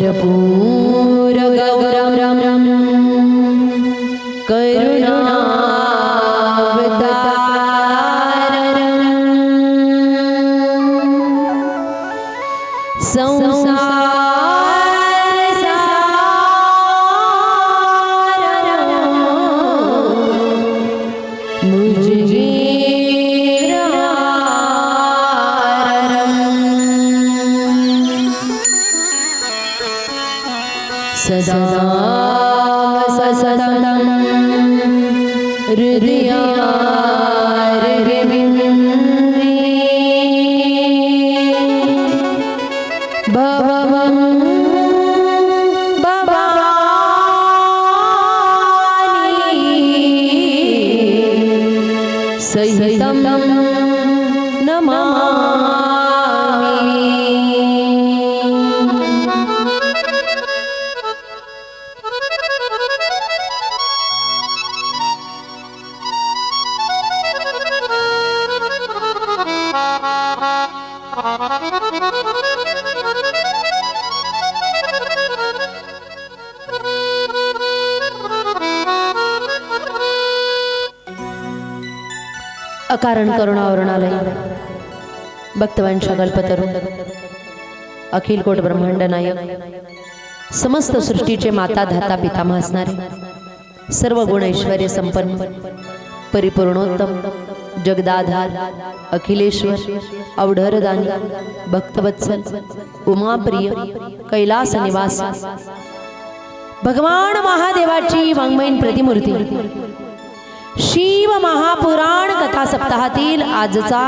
कर्पूर गौरम करुणावतारम् संसारसारम् सदा सततं हृदयारविन्दे भवं भवानी सहितं नमामि। अकारण करुणावरणालय भक्तवंश कल्पतरू अखिल कोट ब्रह्मांड नायक समस्त सृष्टीचे माता धाता पितामह असणारे सर्व गुण ऐश्वर्य संपन्न परिपूर्णोत्तम जगदाधार अखिलेश्वर अवढरदानी भक्तवत्सल उमाप्रिय कैलास निवास भगवान महादेवाची वाङ्मयीन प्रतिमूर्ती शिव महापुराण कथा सप्ताहातील आजचा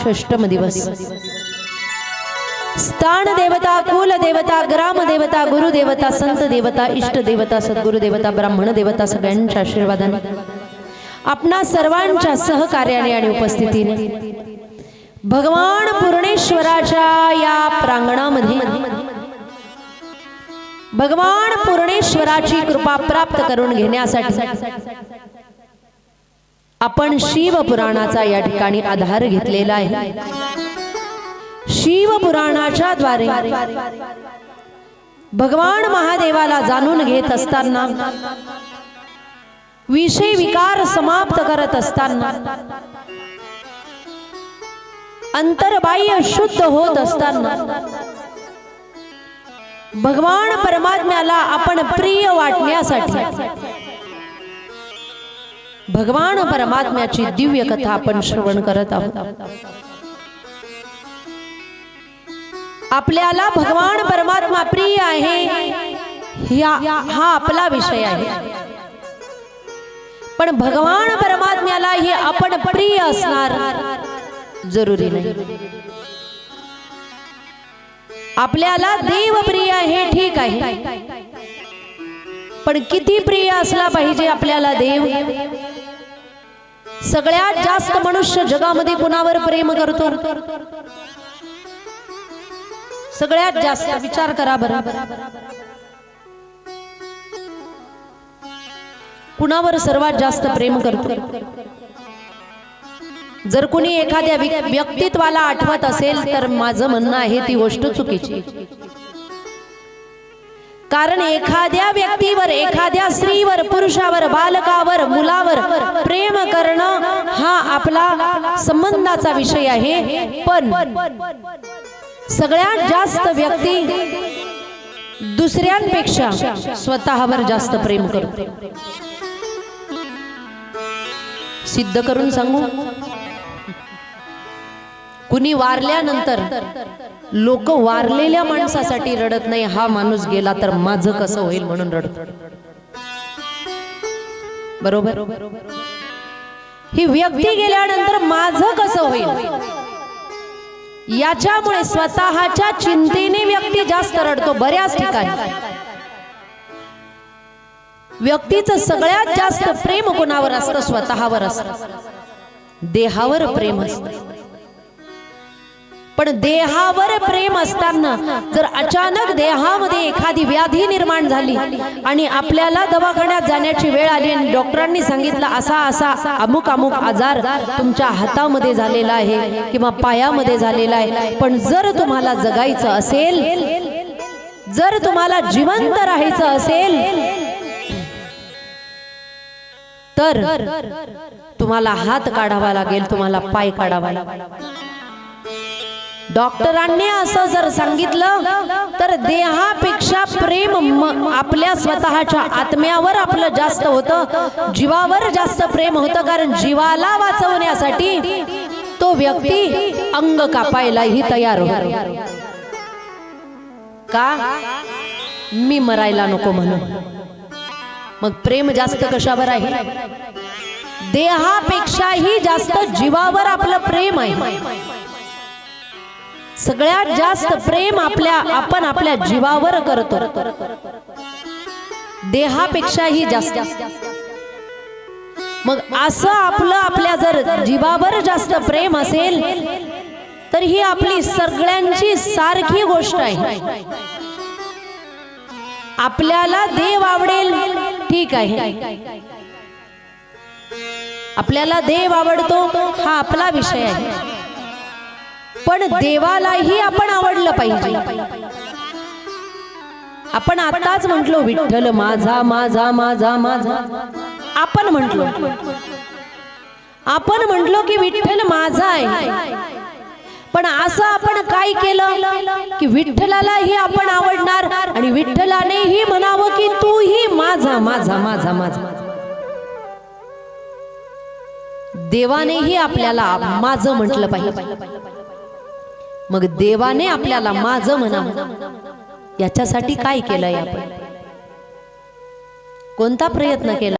षष्ठम दिवस स्थान देवता कुल देवता ग्राम देवता गुरु देवता संत देवता इष्ट देवता सद्गुरु देवता ब्राह्मण देवता सगळ्यांच्या आशीर्वादाने आपणा सर्वांच्या सहकार्याने आणि उपस्थितीने भगवान पूर्णेश्वराच्या या प्रांगणामध्ये भगवान पूर्णेश्वराची कृपा प्राप्त करून घेण्यासाठी आपण शिव पुराणाचा या ठिकाणी आधार घेतलेला आहे। शिव पुराणाच्या द्वारे भगवान महादेवाला जाणून घेत असताना विषय विकार समाप्त करत असताना अंतर्बाह्य शुद्ध होत असताना भगवान परमात्म्याला आपण प्रिय वाटण्यासाठी भगवान परमात्म्याची दिव्य कथा आपण श्रवण करत आहोत। आपल्याला भगवान परमात्मा प्रिय आहे हा आपला विषय आहे, पण भगवान परमात्म्याला हे आपण प्रिय असणार जरुरी नाही। आपल्याला देव प्रिय आहे ठीक आहे, पण किती प्रिय असला पाहिजे आपल्याला देव? सगळ्यात जास्त मनुष्य जगामध्ये कुणावर प्रेम करतो? सगळ्यात जास्त विचार करा बरं, कुणावर सर्वात जास्त प्रेम करतो? जर कोणी एखाद्या व्यक्तित्वाला आठवत असेल तर माझं म्हणणं आहे ती गोष्ट चुकीची। कारण एखाद्या व्यक्तीवर, एखाद्या स्त्रीवर, पुरुषावर, बालकावर, मुलावर प्रेम करणं हा आपला संबंधाचा विषय आहे, पण सगळ्यात जास्त व्यक्ती दुसऱ्यांपेक्षा स्वतःवर जास्त प्रेम करतो। सिद्ध करून सांगू, कुणी वारल्यानंतर लोक वारलेल्या माणसासाठी रडत नाही, हा माणूस गेला तर माझं कसं होईल म्हणून रडत। बरोबर? ही व्यक्ती गेल्यानंतर माझं कसं होईल याच्यामुळे स्वतःच्या चिंतेने व्यक्ती जास्त रडतो। बऱ्याच ठिकाणी व्यक्तीचं सगळ्यात जास्त प्रेम कोणावर असतं? स्वतःवर असतं, देहावर प्रेम असतं। पण देहावर प्रेम असताना जर अचानक देहामध्ये एखादी व्याधी निर्माण झाली आणि आपल्याला दवाखान्यात जाण्याची वेळ आली आणि डॉक्टरांनी सांगितलं असा असा अमुक अमुक आजार तुमच्या हातामध्ये झालेला आहे किंवा पायामध्ये झालेला आहे, पण जर तुम्हाला जगायचं असेल, जर तुम्हाला जिवंत राहायचं असेल तर तुम्हाला हात काढावा लागेल, तुम्हाला पाय काढावा लागेल। डॉक्टरांनी असं जर सांगितलं तर देहापेक्षा प्रेम आपल्या स्वतःच्या आत्म्यावर आपलं जास्त होतं, जीवावर जास्त प्रेम होतं। कारण जीवाला वाचवण्यासाठी तो व्यक्ती अंग कापायलाही तयार होतो। का? मी मरायला नको म्हणून। मग प्रेम जास्त कशावर आहे? देहापेक्षाही जास्त जीवावर आपलं प्रेम आहे। सगळ्यात जास्त प्रेम आपण आपल्या जीवावर करतो, देहापेक्षाही जास्त। मग असं आपल्या जर जीवावर जास्त प्रेम असेल तर ही आपली सगळ्यांची सारखी गोष्ट आहे। आपल्याला देव आवडेल ठीक आहे, आपल्याला देव आवडतो हा आपला विषय आहे, पण देवालाही आपण आवडलं पाहिजे। आपण आताच म्हटलो विठ्ठल माझा माझा माझा माझा, आपण म्हटलो की विठ्ठल माझा आहे, पण असं आपण काय केलं की विठ्ठलालाही आपण आवडणार आणि विठ्ठलानेही म्हणावं की तूही माझा माझा माझा माझा। देवानेही आपल्याला माझं म्हटलं पाहिजे, मग देवाने आपल्याला माझं म्हणावं याच्यासाठी काय केलंय आपण? कोणता प्रयत्न केला?